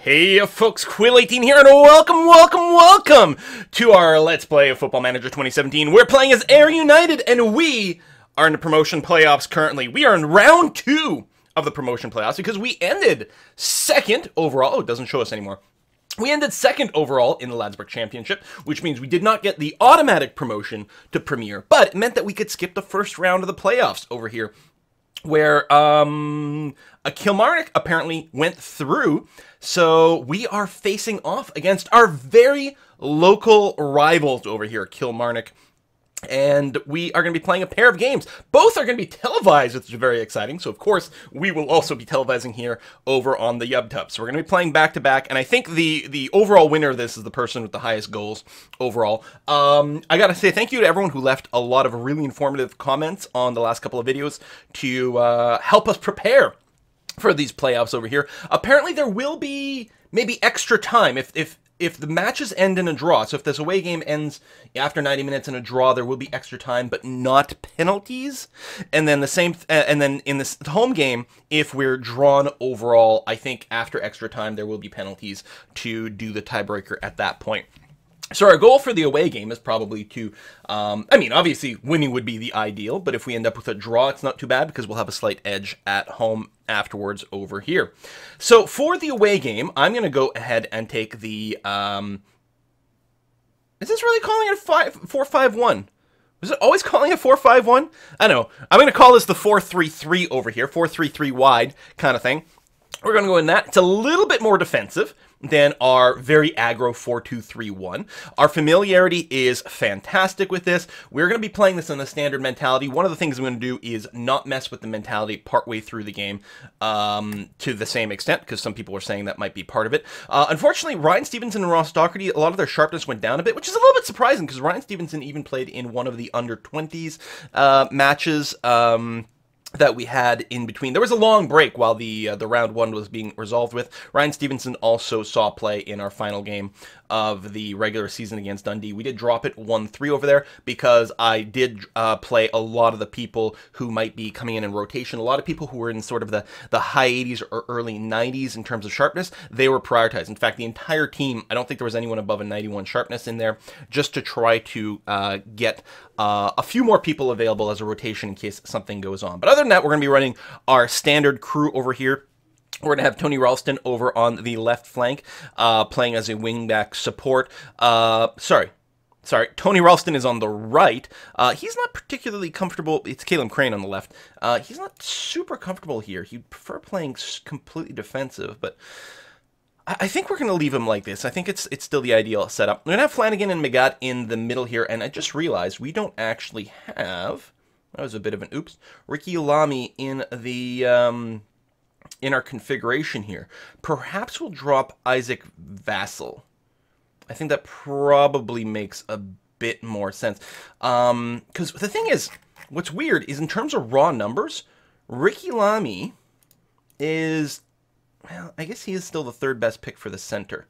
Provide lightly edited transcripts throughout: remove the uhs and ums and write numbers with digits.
Hey folks, Quill18 here, and welcome to our Let's Play of Football Manager 2017. We're playing as Ayr United, and we are in the promotion playoffs currently. We are in round 2 of the promotion playoffs because we ended second overall. Oh, it doesn't show us anymore. We ended second overall in the Ladsburg Championship, which means we did not get the automatic promotion to Premier, but it meant that we could skip the first round of the playoffs over here, where a Kilmarnock apparently went through. So we are facing off against our very local rivals over here, Kilmarnock. And we are going to be playing a pair of games. Both are going to be televised, which is very exciting. So, of course, we will also be televising here over on the YubTub. So we're going to be playing back-to-back. And I think the overall winner of this is the person with the highest goals overall. I got to say thank you to everyone who left a lot of really informative comments on the last couple of videos to help us prepare for these playoffs over here. Apparently, there will be maybe extra time if the matches end in a draw. So if this away game ends after 90 minutes in a draw, there will be extra time, but not penalties. And then and then in this home game, if we're drawn overall, I think after extra time there will be penalties to do the tiebreaker at that point. So our goal for the away game is probably to, I mean, obviously winning would be the ideal, but if we end up with a draw, it's not too bad because we'll have a slight edge at home afterwards over here. So for the away game, I'm going to go ahead and take the, is this really calling it a 4-5-1? Was it always calling it 4-5-1? I don't know. I'm going to call this the 4-3-3 over here, 4-3-3 wide kind of thing. We're going to go in that. It's a little bit more defensive than our very aggro 4-2-3-1. Our familiarity is fantastic with this. We're going to be playing this in the standard mentality. One of the things I'm going to do is not mess with the mentality partway through the game to the same extent, because some people are saying that might be part of it. Unfortunately, Ryan Stevenson and Ross Docherty, a lot of their sharpness went down a bit, which is a little bit surprising, because Ryan Stevenson even played in one of the under-20s matches that we had in between. There was a long break while the round 1 was being resolved with. Ryan Stevenson also saw play in our final game of the regular season against Dundee. We did drop it 1-3 over there because I did play a lot of the people who might be coming in rotation. A lot of people who were in sort of the high 80s or early 90s in terms of sharpness, they were prioritized. In fact, the entire team, I don't think there was anyone above a 91 sharpness in there, just to try to get a few more people available as a rotation in case something goes on. But other than that, we're going to be running our standard crew over here. We're going to have Tony Ralston over on the left flank, playing as a wingback support. Sorry, Tony Ralston is on the right. He's not particularly comfortable. It's Caleb Crane on the left. He's not super comfortable here. He'd prefer playing completely defensive, but I think we're going to leave him like this. I think it's still the ideal setup. We're going to have Flanagan and Magat in the middle here, and I just realized we don't actually have, that was a bit of an oops, Ricky Lamy in the in our configuration here. Perhaps we'll drop Isaac Vassell. I think that probably makes a bit more sense. Because the thing is, what's weird is in terms of raw numbers, Ricky Lamy is, well, I guess he is still the 3rd best pick for the center.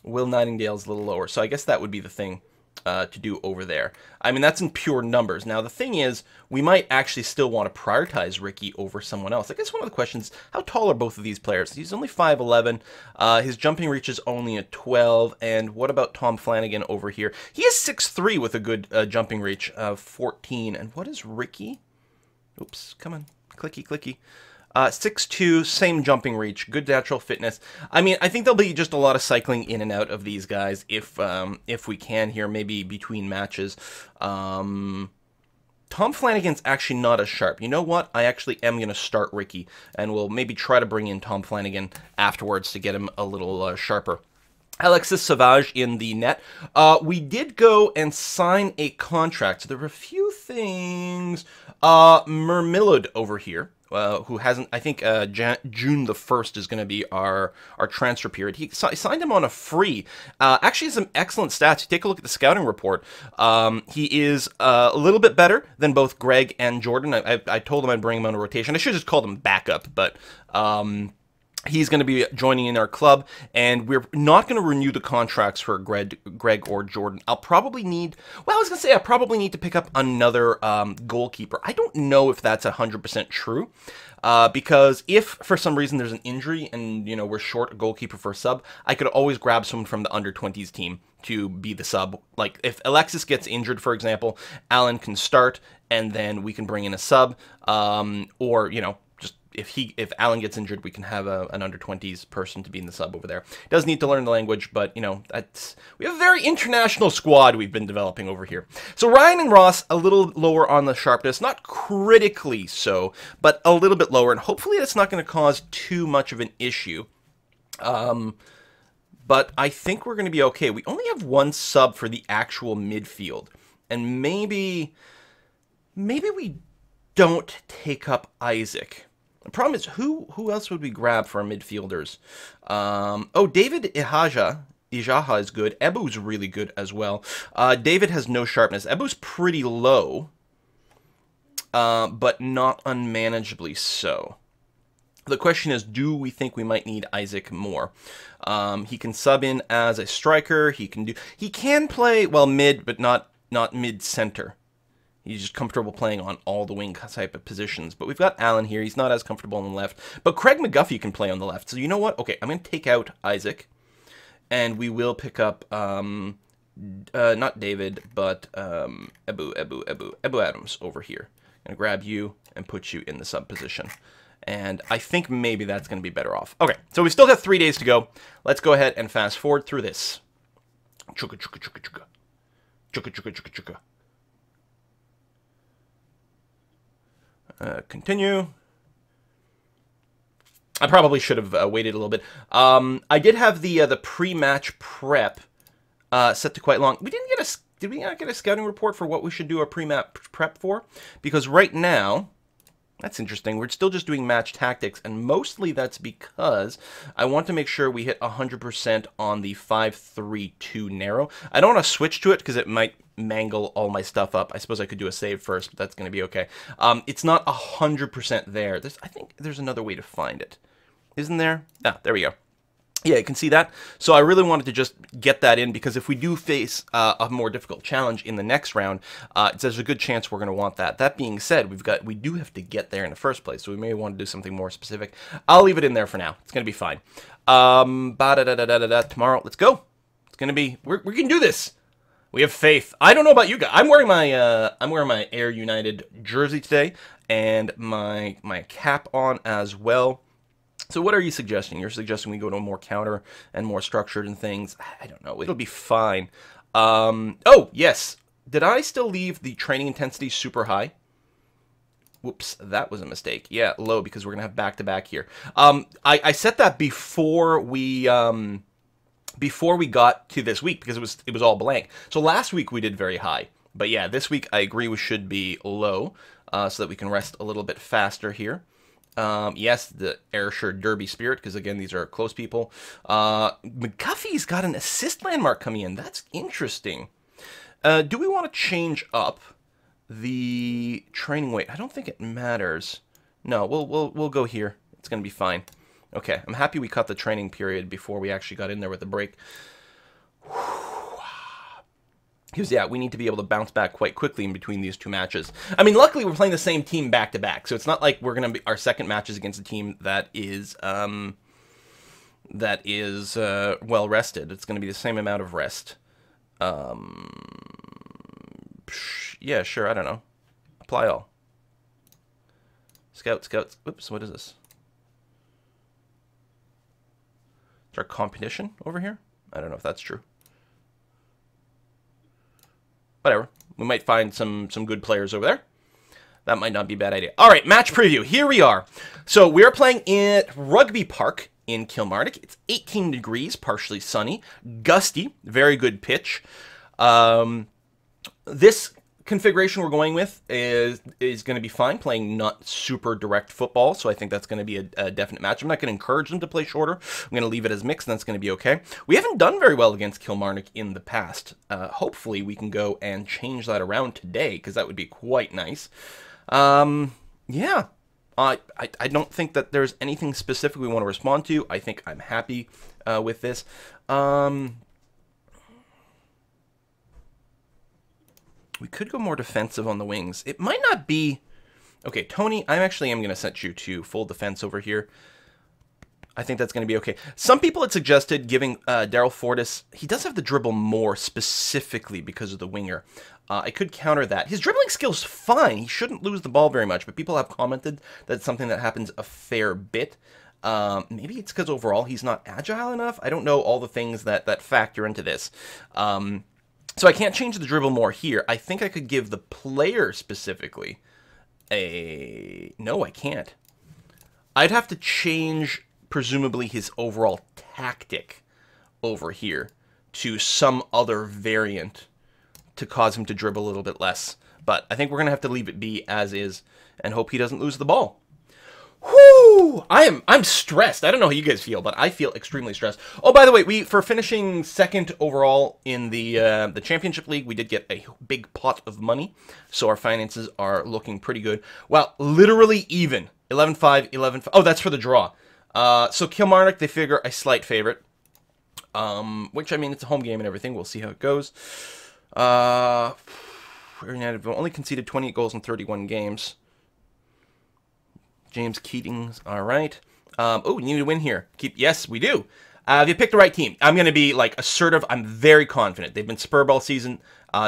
Will Nightingale's a little lower, so I guess that would be the thing to do over there. I mean, that's in pure numbers. Now, the thing is, we might actually still want to prioritize Ricky over someone else. I guess one of the questions, how tall are both of these players? He's only 5'11". His jumping reach is only a 12. And what about Tom Flanagan over here? He is 6'3" with a good jumping reach of 14. And what is Ricky? Oops, come on. Clicky, clicky. 6'2", same jumping reach, good natural fitness. I mean, I think there'll be just a lot of cycling in and out of these guys if we can here, maybe between matches. Tom Flanagan's actually not as sharp. You know what? I actually am going to start Ricky, and we'll maybe try to bring in Tom Flanagan afterwards to get him a little sharper. Alexis Savage in the net. We did go and sign a contract. So there were a few things. Mermillod over here, who hasn't, I think June the 1st is going to be our transfer period. He signed him on a free. Actually, some excellent stats. You take a look at the scouting report. He is a little bit better than both Greg and Jordan. I told him I'd bring him on a rotation. I should have just called him backup, but He's going to be joining in our club, and we're not going to renew the contracts for Greg or Jordan. I'll probably need, well, I was going to say I probably need to pick up another goalkeeper. I don't know if that's 100% true, because if for some reason there's an injury and, you know, we're short a goalkeeper for a sub, I could always grab someone from the under-20s team to be the sub. Like, if Alexis gets injured, for example, Alan can start, and then we can bring in a sub, or, you know, if Alan gets injured, we can have an under-20s person to be in the sub over there. Does need to learn the language, but, you know, we have a very international squad we've been developing over here. So Ryan and Ross, a little lower on the sharpness, not critically so, but a little bit lower, and hopefully that's not going to cause too much of an issue. But I think we're going to be okay. We only have one sub for the actual midfield, and maybe we don't take up Isaac. The problem is, who else would we grab for our midfielders? Oh, David Ijaha is good. Ebu's really good as well. David has no sharpness. Ebu's pretty low, but not unmanageably so. The question is, do we think we might need Isaac more? He can sub in as a striker. He can play, well, mid, but not mid-center. He's just comfortable playing on all the wing type of positions. But we've got Alan here. He's not as comfortable on the left. But Craig McGuffey can play on the left. So you know what? Okay, I'm going to take out Isaac. And we will pick up, not David, but Ebu Adams over here. I'm going to grab you and put you in the sub position. And I think maybe that's going to be better off. Okay, so we still have 3 days to go. Let's go ahead and fast forward through this. Chuka, chuka, chuka, chuka. Chuka, chuka, chuka, chuka. Continue. I probably should have waited a little bit. I did have the pre-match prep set to quite long. We didn't get did we not get a scouting report for what we should do a pre-match prep for? Because right now, that's interesting. We're still just doing match tactics, and mostly that's because I want to make sure we hit 100% on the 5-3-2 narrow. I don't want to switch to it because it might mangle all my stuff up. I suppose I could do a save first, but that's going to be okay. It's not 100% there. I think there's another way to find it. Isn't there? Ah, there we go. Yeah, you can see that. So I really wanted to just get that in, because if we do face a more difficult challenge in the next round, there's a good chance we're going to want that. That being said, we do have to get there in the first place, so we may want to do something more specific. I'll leave it in there for now. It's going to be fine. Tomorrow, let's go. It's going to be, we can do this. We have faith. I don't know about you guys. I'm wearing my Air United jersey today, and my cap on as well. So what are you suggesting? You're suggesting we go to a more counter and more structured and things. I don't know. It'll be fine. Oh, yes. Did I still leave the training intensity super high? Whoops, that was a mistake. Yeah, low, because we're going to have back-to-back here. I set that before we got to this week, because it was all blank. So last week we did very high. But yeah, this week I agree we should be low, so that we can rest a little bit faster here. Yes, the Ayrshire Derby spirit, because again, these are close people. McGuffey's got an assist landmark coming in. That's interesting. Do we want to change up the training weight? I don't think it matters. No, we'll go here. It's going to be fine. Okay, I'm happy we cut the training period before we actually got in there with the break. Because, yeah, we need to be able to bounce back quite quickly in between these two matches. I mean, luckily we're playing the same team back-to-back, so it's not like we're going to be, our second match is against a team that is well-rested. It's going to be the same amount of rest. Yeah, sure, I don't know. Apply all. Scouts. Oops, what is this? Is our competition over here? I don't know if that's true. Whatever. We might find some good players over there. That might not be a bad idea. All right, match preview. Here we are. So we're playing at Rugby Park in Kilmarnock. It's 18 degrees, partially sunny, gusty, very good pitch. This configuration we're going with is going to be fine, playing not super direct football, so I think that's going to be a definite match. I'm not going to encourage them to play shorter. I'm going to leave it as mixed, and that's going to be okay. We haven't done very well against Kilmarnock in the past. Hopefully we can go and change that around today, because that would be quite nice. Yeah, I don't think that there's anything specific we want to respond to. I think I'm happy with this. We could go more defensive on the wings. It might not be... Okay, Tony, I actually am going to set you to full defense over here. I think that's going to be okay. Some people had suggested giving Daryl Fortis... He does have the dribble more specifically because of the winger. I could counter that. His dribbling skill's fine. He shouldn't lose the ball very much, but people have commented that it's something that happens a fair bit. Maybe it's because overall he's not agile enough. I don't know all the things that factor into this. So I can't change the dribble more here. I think I could give the player specifically a... No, I can't. I'd have to change, presumably, his overall tactic over here to some other variant to cause him to dribble a little bit less. But I think we're going to have to leave it be as is and hope he doesn't lose the ball. Whoo! I'm stressed. I don't know how you guys feel, but I feel extremely stressed. Oh, by the way, for finishing second overall in the championship league, we did get a big pot of money, so our finances are looking pretty good. Well, literally even 11-5, 11-5. Oh, that's for the draw. So Kilmarnock, they figure a slight favorite, which I mean it's a home game and everything. We'll see how it goes. United have only conceded 28 goals in 31 games. James Keating's all right. Oh, we need to win here. Yes, we do. You picked the right team. I'm going to be like assertive. I'm very confident. They've been Spurb all season.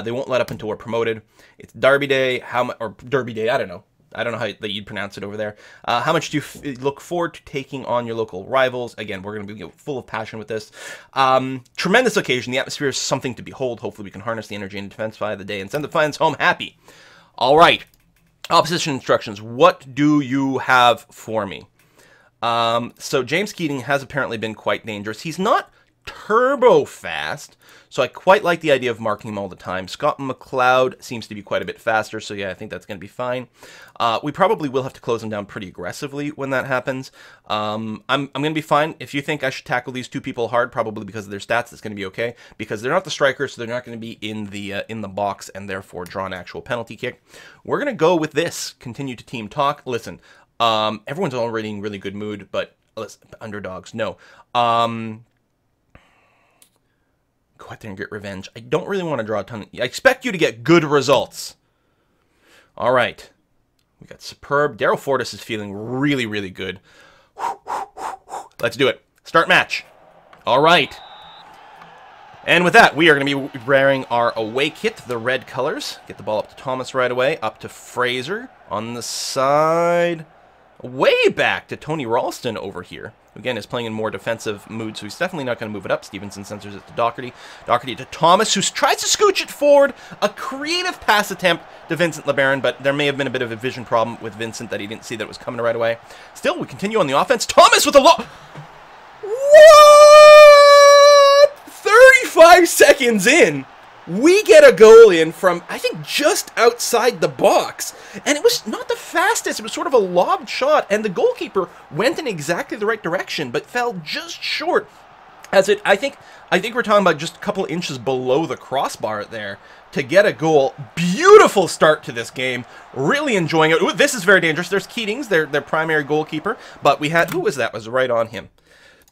They won't let up until we're promoted. It's Derby Day. Or Derby Day. I don't know. I don't know how you'd pronounce it over there. How much do you look forward to taking on your local rivals? Again, we're going to be full of passion with this. Tremendous occasion. The atmosphere is something to behold. Hopefully we can harness the energy and intensify the day and send the fans home happy. All right. Opposition instructions. What do you have for me? So James Keating has apparently been quite dangerous. He's not turbo fast, so I quite like the idea of marking him all the time. Scott McLeod seems to be quite a bit faster, so yeah, I think that's going to be fine. We probably will have to close him down pretty aggressively when that happens. I'm going to be fine. If you think I should tackle these two people hard, probably because of their stats, it's going to be okay, because they're not the strikers, so they're not going to be in the box and therefore draw an actual penalty kick. We're going to go with this. Continue to team talk. Listen, everyone's already in really good mood, but listen, underdogs, no. Go out there and get revenge. I don't really want to draw a ton. I expect you to get good results. All right. We got superb. Daryl Fortis is feeling really, really good. Let's do it. Start match. All right. And with that, we are going to be wearing our away kit, the red colors. Get the ball up to Thomas right away. Up to Fraser on the side. Way back to Tony Ralston over here. Again, is playing in more defensive mood, so he's definitely not going to move it up. Stevenson censors it to Doherty. Doherty to Thomas, who tries to scooch it forward. A creative pass attempt to Vincent LeBaron, but there may have been a bit of a vision problem with Vincent that he didn't see that it was coming right away. Still, we continue on the offense. Thomas with a What? 35 seconds in, we get a goal in from, I think, just outside the box. And it was not the fastest. It was sort of a lobbed shot. And the goalkeeper went in exactly the right direction, but fell just short. I think we're talking about just a couple inches below the crossbar there to get a goal. Beautiful start to this game. Really enjoying it. Ooh, this is very dangerous. There's Keatings, their primary goalkeeper. But we had, who was that? Was right on him.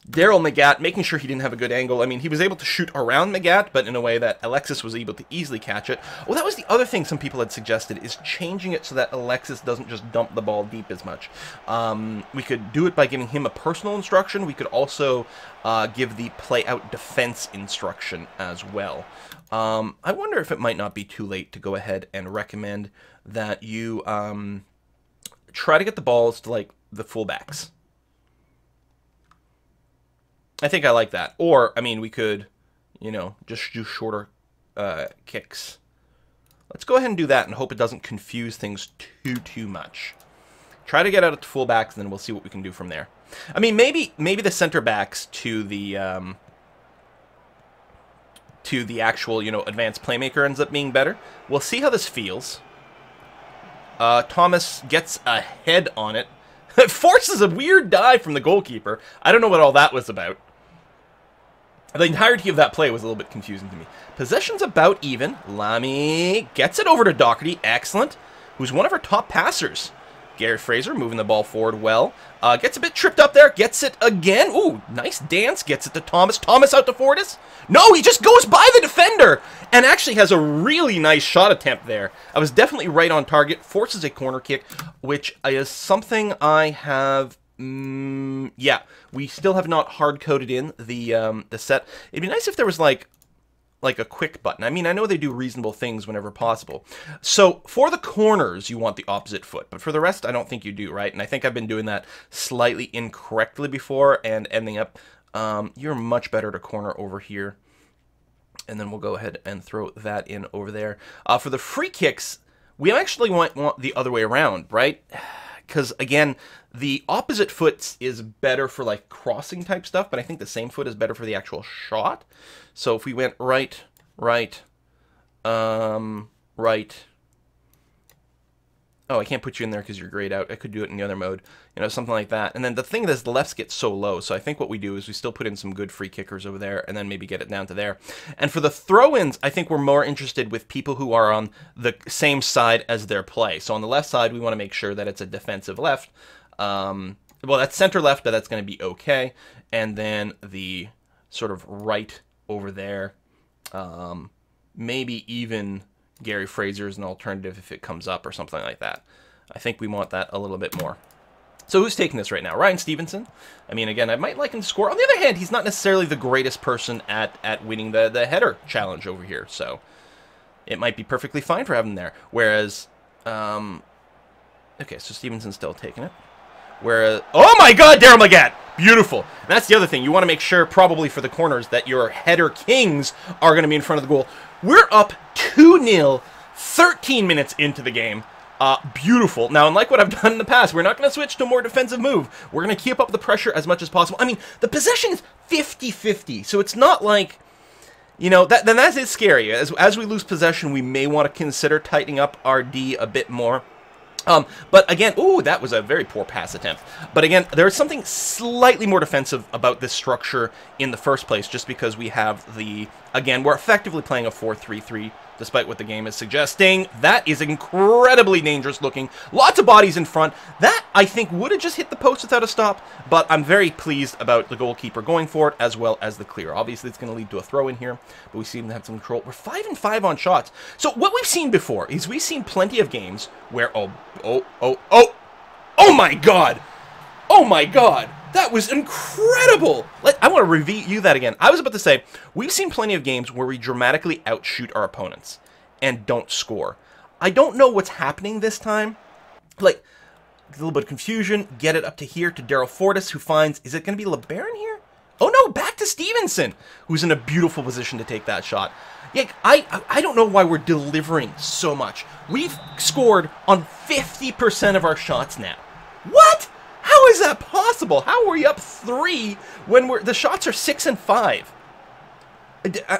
Daryl Magat, making sure he didn't have a good angle. I mean, he was able to shoot around Magat, but in a way that Alexis was able to easily catch it. Well, that was the other thing some people had suggested, is changing it so that Alexis doesn't just dump the ball deep as much. We could do it by giving him a personal instruction. We could also give the play-out defense instruction as well. I wonder if it might not be too late to go ahead and recommend that you try to get the balls to, like, the fullbacks. I think I like that. Or, I mean, we could, you know, just do shorter kicks. Let's go ahead and do that and hope it doesn't confuse things too much. Try to get out at the fullbacks, and then we'll see what we can do from there. I mean, maybe the center backs to the actual, you know, advanced playmaker ends up being better. We'll see how this feels. Thomas gets a head on it. It forces a weird dive from the goalkeeper. I don't know what all that was about. The entirety of that play was a little bit confusing to me. Possession's about even. Lamy gets it over to Doherty. Excellent. Who's one of our top passers. Gary Fraser moving the ball forward well. Gets a bit tripped up there. Gets it again. Ooh, nice dance. Gets it to Thomas. Thomas out to Fortis. No, he just goes by the defender and actually has a really nice shot attempt there. I was definitely right on target. Forces a corner kick, which is something I have... yeah, we still have not hard-coded in the set. It'd be nice if there was like a quick button. I mean, I know they do reasonable things whenever possible. So for the corners, you want the opposite foot, but for the rest, I don't think you do, right? And I think I've been doing that slightly incorrectly before and ending up, you're much better to corner over here. And then we'll go ahead and throw that in over there. For the free kicks, we actually want the other way around, right? Because, again, the opposite foot is better for, like, crossing type stuff, but I think the same foot is better for the actual shot. So if we went right, right. Oh, I can't put you in there because you're grayed out. I could do it in the other mode, you know, something like that. And then the thing is the lefts get so low, so I think what we do is we still put in some good free kickers over there and then maybe get it down to there. And for the throw-ins, I think we're more interested with people who are on the same side as their play. So on the left side, we want to make sure that it's a defensive left. Well, that's center left, but that's going to be okay. And then the sort of right over there, maybe even Gary Fraser is an alternative if it comes up or something like that. I think we want that a little bit more. So who's taking this right now? Ryan Stevenson. I mean, again, I might like him to score. On the other hand, he's not necessarily the greatest person at winning the header challenge over here, so it might be perfectly fine for having him there. Whereas, okay, so Stevenson's still taking it. Whereas, oh my God, Daryl Magat! Beautiful. And that's the other thing. You want to make sure, probably for the corners, that your header kings are going to be in front of the goal. We're up 2-0, 13 minutes into the game. Beautiful. Now, unlike what I've done in the past, we're not going to switch to a more defensive move. We're going to keep up the pressure as much as possible. I mean, the possession is 50-50, so it's not like, you know, that is scary. As we lose possession, we may want to consider tightening up our D a bit more. But again, ooh, that was a very poor pass attempt. But again, there's something slightly more defensive about this structure in the first place, just because we have again, we're effectively playing a 4-3-3, despite what the game is suggesting. That is incredibly dangerous looking. Lots of bodies in front. That, I think, would have just hit the post without a stop, but I'm very pleased about the goalkeeper going for it, as well as the clear. Obviously, it's going to lead to a throw in here, but we seem to have some control. We're 5-5 on shots. So what we've seen before is we've seen plenty of games where, oh my God! Oh my God! That was incredible! I want to review that again. I was about to say, we've seen plenty of games where we dramatically outshoot our opponents and don't score. I don't know what's happening this time. Like, a little bit of confusion. Get it up to here to Daryl Fortis, who finds, is it going to be LeBaron here? Oh no, back to Stevenson, who's in a beautiful position to take that shot. Yeah, I don't know why we're delivering so much. We've scored on 50% of our shots now. What? How is that possible? How are we up 3 when the shots are 6 and 5?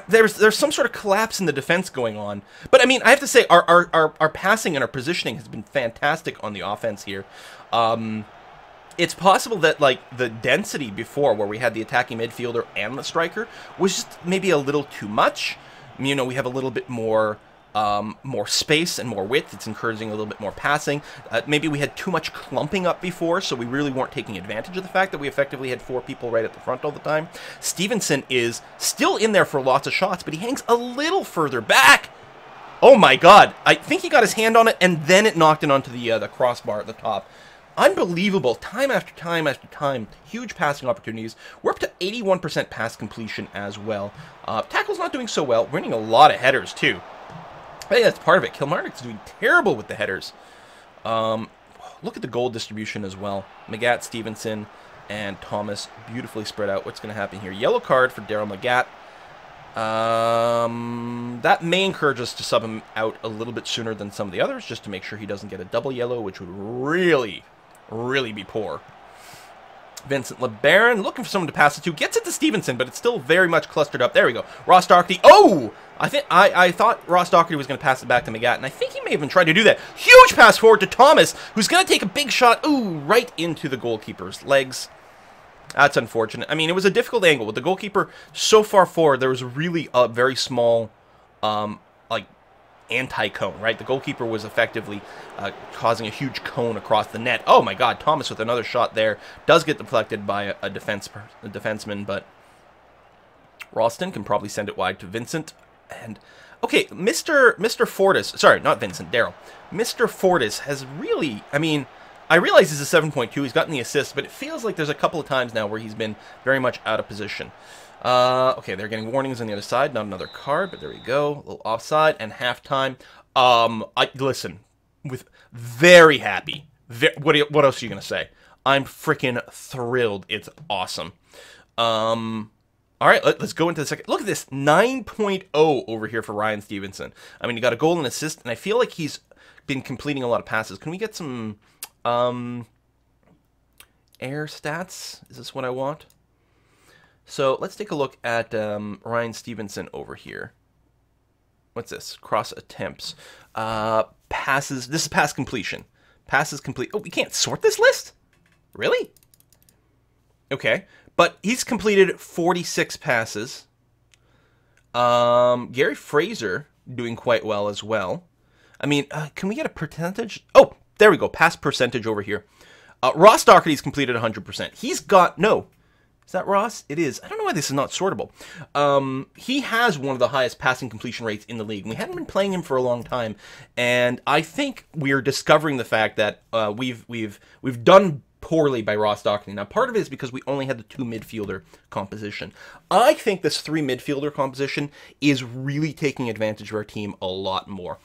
There's some sort of collapse in the defense going on. But I mean, I have to say, our passing and our positioning has been fantastic on the offense here. It's possible that, like, the density before, where we had the attacking midfielder and the striker, was just maybe a little too much. You know, we have a little bit more space and more width. It's encouraging a little bit more passing. Maybe we had too much clumping up before, so we really weren't taking advantage of the fact that we effectively had 4 people right at the front all the time. Stevenson is still in there for lots of shots, but he hangs a little further back. Oh my God. I think he got his hand on it, and then it knocked it onto the crossbar at the top. Unbelievable. Time after time after time. Huge passing opportunities. We're up to 81% pass completion as well. Tackle's not doing so well. We're winning a lot of headers, too. I think that's part of it. Kilmarnock's doing terrible with the headers. Look at the goal distribution as well. Magat, Stevenson, and Thomas beautifully spread out. What's going to happen here? Yellow card for Daryl Magat. That may encourage us to sub him out a little bit sooner than some of the others, just to make sure he doesn't get a double yellow, which would really be poor. Vincent LeBaron looking for someone to pass it to. Gets it to Stevenson, but it's still very much clustered up. There we go. Ross Doherty. Oh! I thought Ross Doherty was going to pass it back to Magat, and I think he may have been trying to do that. Huge pass forward to Thomas, who's going to take a big shot. Ooh, right into the goalkeeper's legs. That's unfortunate. I mean, it was a difficult angle. With the goalkeeper so far forward, there was really a very small, like, anti-cone, right? The goalkeeper was effectively causing a huge cone across the net. Oh my God, Thomas with another shot there. Does get deflected by a defenseman, but Ralston can probably send it wide to Vincent. And okay, Mr. Fortis, sorry, not Vincent, Daryl. Mr. Fortis has really, I mean, I realize he's a 7.2, he's gotten the assist, but it feels like there's a couple of times now where he's been very much out of position. Okay, they're getting warnings on the other side, not another card, but there we go. A little offside, and halftime. Listen, with very happy. What else are you going to say? I'm freaking thrilled. It's awesome. All right, let's go into the second. Look at this, 9.0 over here for Ryan Stevenson. I mean, he got a goal and assist, and I feel like he's been completing a lot of passes. Can we get some air stats? Is this what I want? So let's take a look at Ryan Stevenson over here. What's this? Cross attempts. Passes. This is pass completion. Passes complete. Oh, we can't sort this list? Really? Okay. But he's completed 46 passes. Gary Fraser doing quite well as well. I mean, can we get a percentage? Oh, there we go. Pass percentage over here. Ross Doherty's completed 100%. He's got, no. Is that Ross? It is. I don't know why this is not sortable. He has one of the highest passing completion rates in the league. We hadn't been playing him for a long time, and I think we're discovering the fact that we've done poorly by Ross Doherty. Now, part of it is because we only had the 2 midfielder composition. I think this 3 midfielder composition is really taking advantage of our team a lot more.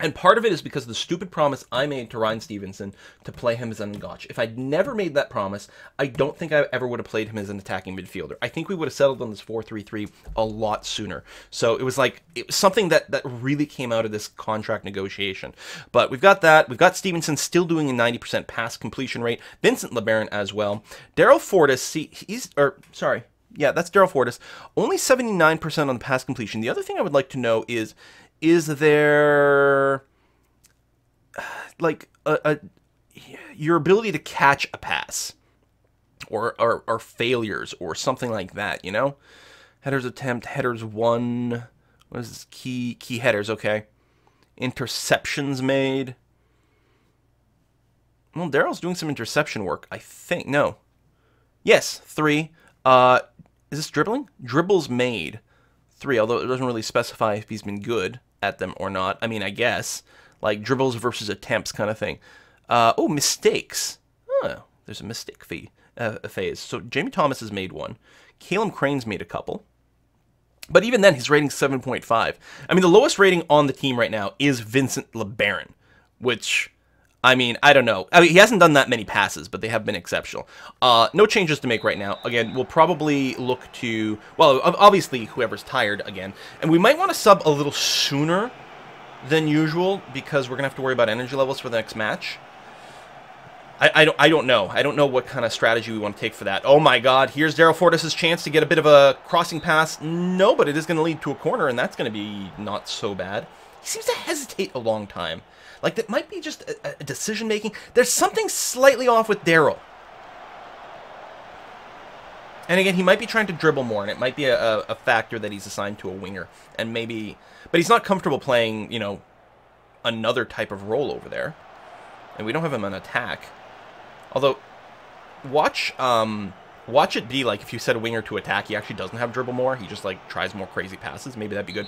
And part of it is because of the stupid promise I made to Ryan Stevenson to play him as an Ngach. If I'd never made that promise, I don't think I ever would have played him as an attacking midfielder. I think we would have settled on this 4-3-3 a lot sooner. So it was something that really came out of this contract negotiation. But we've got that. We've got Stevenson still doing a 90% pass completion rate. Vincent LeBaron as well. Daryl Fortis, yeah, that's Daryl Fortis. Only 79% on the pass completion. The other thing I would like to know is there like your ability to catch a pass or failures or something like that, you know? Headers attempt, headers won. What is this? Key headers, okay. Interceptions made. Well, Daryl's doing some interception work, I think. No. Yes, 3. Is this dribbling? Dribbles made. 3, although it doesn't really specify if he's been good at them or not. I mean, I guess. Like, dribbles versus attempts kind of thing. Oh, mistakes. Oh, there's a mistake phase. So, Jamie Thomas has made 1. Caleb Crane's made a couple. But even then, his rating's 7.5. I mean, the lowest rating on the team right now is Vincent LeBaron, which, I mean, I don't know. I mean, he hasn't done that many passes, but they have been exceptional. No changes to make right now. Again, we'll probably look to, well, obviously, whoever's tired again. And we might want to sub a little sooner than usual because we're going to have to worry about energy levels for the next match. I don't know. I don't know what kind of strategy we want to take for that. Oh my God, here's Daryl Fortis' chance to get a bit of a crossing pass. No, but it is going to lead to a corner, and that's going to be not so bad. He seems to hesitate a long time. Like, that might be just a decision-making. There's something slightly off with Daryl. And again, he might be trying to dribble more, and it might be a factor that he's assigned to a winger. And maybe... But he's not comfortable playing, you know, another type of role over there. And we don't have him on attack. Although, watch it be like if you set a winger to attack, he actually doesn't have dribble more. He just, like, tries more crazy passes. Maybe that'd be good.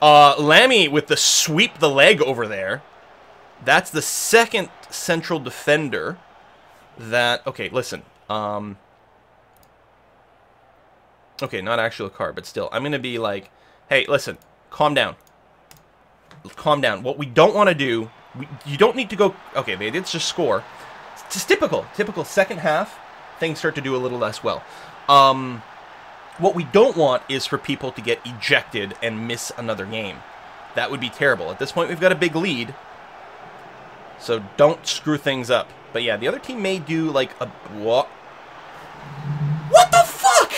Lammy with the sweep the leg over there. That's the second central defender that... Okay, listen. Okay, not actually a card, but still. I'm going to be like, hey, listen, calm down. Calm down. What we don't want to do... you don't need to go... Okay, they did just score. It's just typical. Typical second half, things start to do a little less well. What we don't want is for people to get ejected and miss another game. That would be terrible. At this point, we've got a big lead. So don't screw things up. But yeah, the other team may do like a... What the fuck?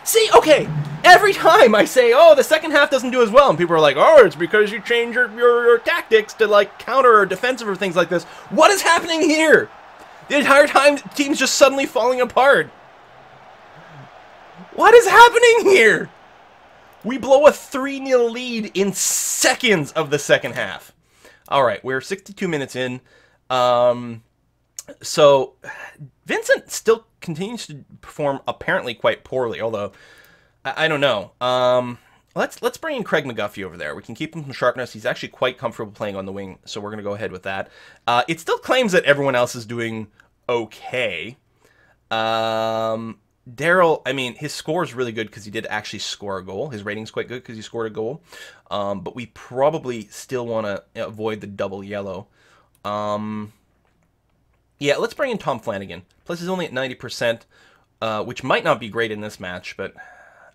See, okay, every time I say, oh, the second half doesn't do as well, and people are like, oh, it's because you change your tactics to like counter or defensive or things like this. What is happening here? The entire time, the team's just suddenly falling apart. What is happening here? We blow a 3-0 lead in seconds of the second half. All right, we're 62 minutes in. So Vincent still continues to perform apparently quite poorly, although I don't know. Let's bring in Craig McGuffey over there. We can keep him from sharpness. He's actually quite comfortable playing on the wing, so we're going to go ahead with that. It still claims that everyone else is doing okay. Daryl, I mean, his score is really good because he did actually score a goal. His rating's quite good because he scored a goal. But we probably still want to avoid the double yellow. Yeah, let's bring in Tom Flanagan. Plus, he's only at 90%, which might not be great in this match, but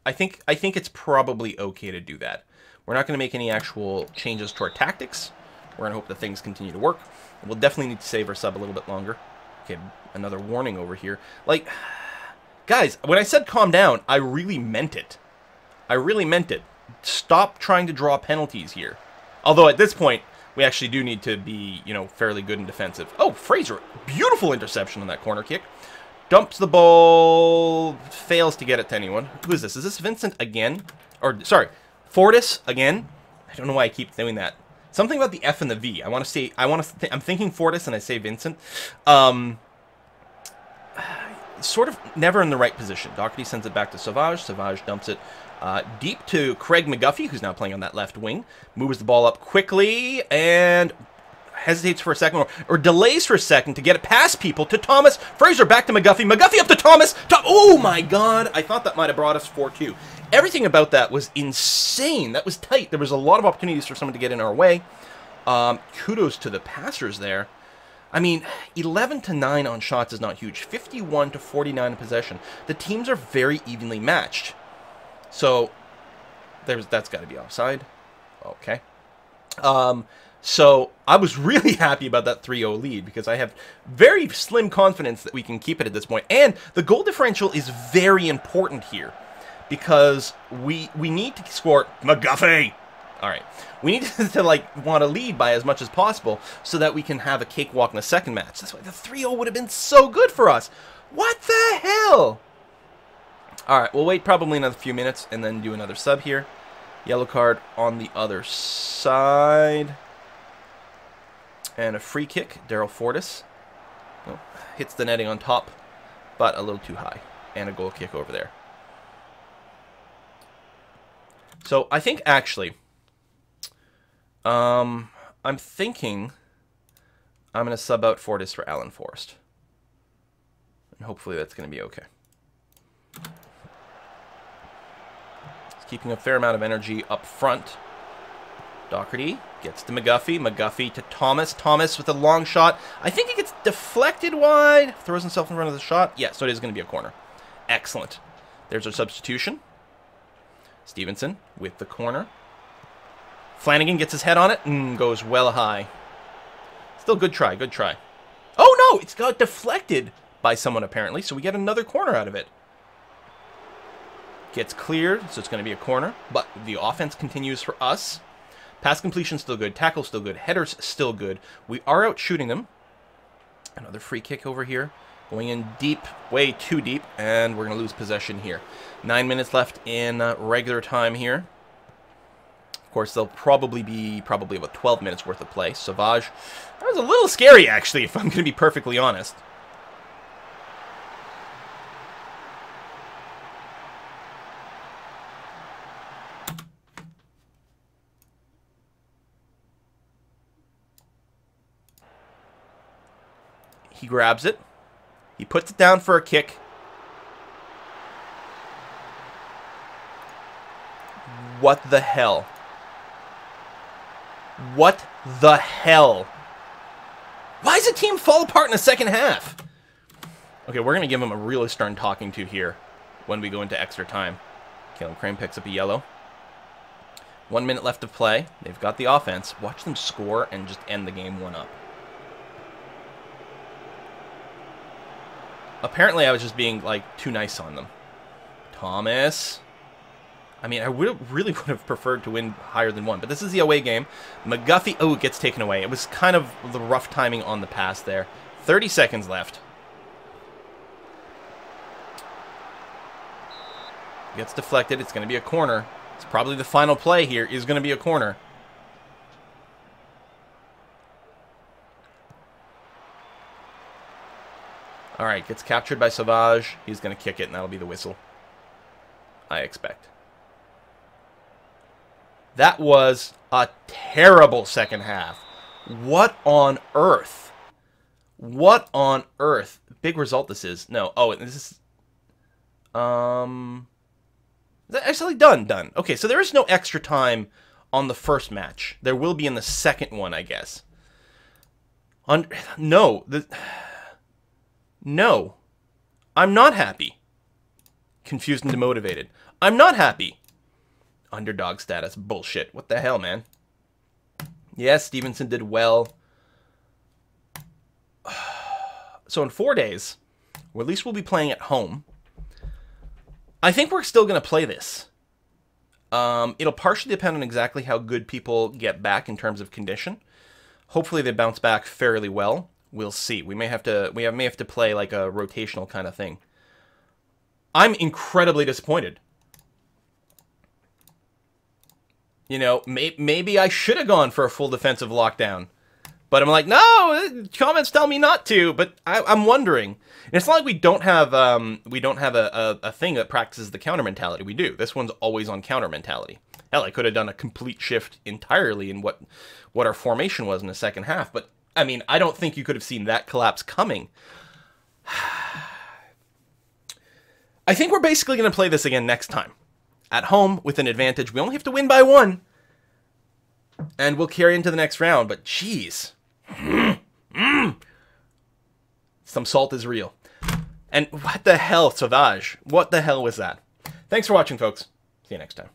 I think it's probably okay to do that. We're not going to make any actual changes to our tactics. We're going to hope that things continue to work. We'll definitely need to save our sub a little bit longer. Okay, another warning over here. Like, guys, when I said calm down, I really meant it. I really meant it. Stop trying to draw penalties here. Although at this point, we actually do need to be, you know, fairly good and defensive. Oh, Fraser, beautiful interception on that corner kick. Dumps the ball, fails to get it to anyone. Who is this? Is this Vincent again? Or, sorry, Fortis again? I don't know why I keep doing that. Something about the F and the V. I'm thinking Fortis and I say Vincent. Sort of never in the right position. Doherty sends it back to Sauvage. Sauvage dumps it deep to Craig McGuffey, who's now playing on that left wing. Moves the ball up quickly and hesitates for a second, or delays for a second to get it past people to Thomas. Fraser back to McGuffey. McGuffey up to Thomas. Oh my God. I thought that might have brought us 4-2. Everything about that was insane. That was tight. There was a lot of opportunities for someone to get in our way. Kudos to the passers there. I mean, 11-9 on shots is not huge. 51-49 in possession. The teams are very evenly matched. So, that's got to be offside. Okay. So, I was really happy about that 3-0 lead because I have very slim confidence that we can keep it at this point. And the goal differential is very important here because we need to score McGuffey. All right. We need to want to lead by as much as possible so that we can have a cakewalk in the second match. That's why the 3-0 would have been so good for us. What the hell? All right, we'll wait probably another few minutes and then do another sub here. Yellow card on the other side. And a free kick, Daryl Fortis. Oh, hits the netting on top, but a little too high. And a goal kick over there. So I think actually, I'm thinking I'm going to sub out Fortis for Alan Forrest. And hopefully that's going to be okay. He's keeping a fair amount of energy up front. Doherty gets to McGuffey. McGuffey to Thomas. Thomas with a long shot. I think he gets deflected wide. Throws himself in front of the shot. Yeah, so it is going to be a corner. Excellent. There's our substitution. Stevenson with the corner. Flanagan gets his head on it and goes well high. Still good try, good try. Oh no, it's got deflected by someone apparently, so we get another corner out of it. Gets cleared, so it's going to be a corner, but the offense continues for us. Pass completion still good, tackle still good, headers still good. We are out shooting them. Another free kick over here. Going in deep, way too deep, and we're going to lose possession here. 9 minutes left in regular time here. Of course, there'll probably be about 12 minutes worth of play. Sauvage, that was a little scary, actually, if I'm going to be perfectly honest. He grabs it. He puts it down for a kick. What the hell? What the hell? Why does the team fall apart in the second half? Okay, we're going to give him a really stern talking to here when we go into extra time. Caleb Crane picks up a yellow. 1 minute left to play. They've got the offense. Watch them score and just end the game 1-up. Apparently, I was just being, too nice on them. Thomas. I mean, I really would have preferred to win higher than 1, but this is the away game. McGuffey, oh, it gets taken away. It was kind of the rough timing on the pass there. 30 seconds left. Gets deflected. It's going to be a corner. It's probably the final play here is going to be a corner. All right, gets captured by Sauvage. He's going to kick it, and that'll be the whistle, I expect. That was a terrible second half. What on earth? What on earth? Big result this is. No. Oh, this is... Actually, done. Okay, so there is no extra time on the first match. There will be in the second one, I guess. No. No. I'm not happy. Confused and demotivated. I'm not happy. Underdog status. Bullshit. What the hell, man? Yes, Stevenson did well. So in 4 days, or at least we'll be playing at home. I think we're still going to play this. It'll partially depend on exactly how good people get back in terms of condition. Hopefully they bounce back fairly well. We'll see. We may have to play like a rotational kind of thing. I'm incredibly disappointed. You know, maybe I should have gone for a full defensive lockdown. But I'm like, no, comments tell me not to. But I'm wondering. And it's not like we don't have a thing that practices the counter mentality. We do. This one's always on counter mentality. Hell, I could have done a complete shift entirely in what our formation was in the second half. But I mean, I don't think you could have seen that collapse coming. I think we're basically going to play this again next time. At home, with an advantage. We only have to win by 1. And we'll carry into the next round. But, jeez. Some salt is real. And what the hell, Sauvage? What the hell was that? Thanks for watching, folks. See you next time.